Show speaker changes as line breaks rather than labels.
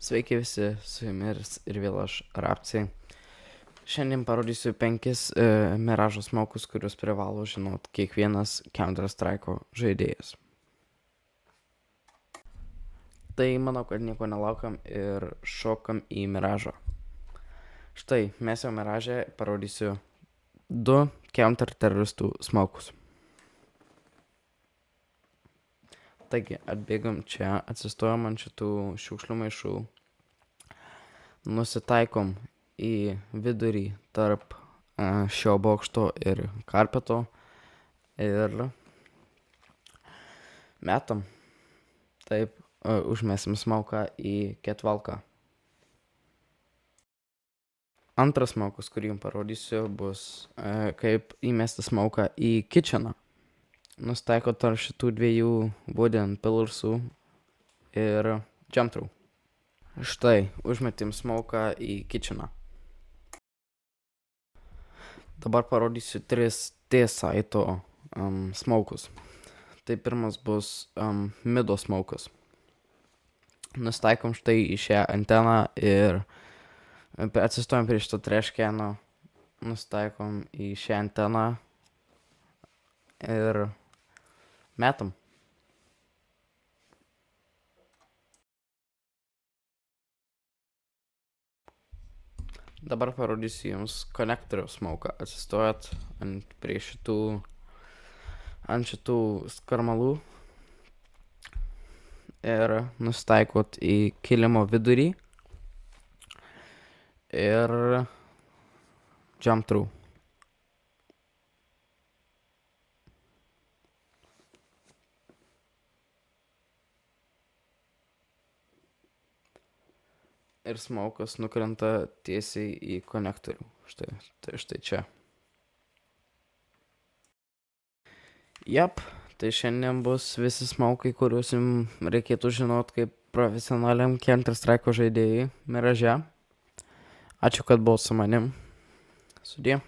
Sveiki visi, su jumis ir vėl aš Rapcijai. Šiandien parodysiu 5 Miražo smokus, kuriuos privalo žinot kiekvienas Counter-Strike'o žaidėjas. Tai manau, kad nieko nelaukiam ir šokam į Miražą. Štai, mes jau Miražė parodysiu 2 counter-teroristų smokus. Taigi, atbėgam čia, atsistojam ant šitų šiukšlių maišų, nusitaikom į vidurį tarp šio bokšto ir karpeto ir metam. Taip, užmesim smoką į ketvalką. Antras smokas, kurį jums parodysiu, bus kaip įmesti smoką į kitcheną. Nustaiko tarp šitų dviejų wooden pillarsų ir jump through. Štai, užmetim smoką į kitcheną. Dabar parodysiu 3 T-side smokus. Tai pirmas bus mido smokas. Nustaikom štai į šią anteną ir atsistojam prie šito trash cano. Nustaikom į šią anteną ir metam. Dabar parodysiu jums konektorių smoką. Atsistojat ant šitų skarmalų ir nustaikot į kilimo vidurį ir jump through. Ir smokas nukrenta tiesiai į konektorių. Štai čia. Jap, tai šiandien bus visi smokai, kuriuos jums reikėtų žinot kaip profesionaliam Counter-Strike'o žaidėjai Miraže. Ačiū, kad buvot su manim. Sudie.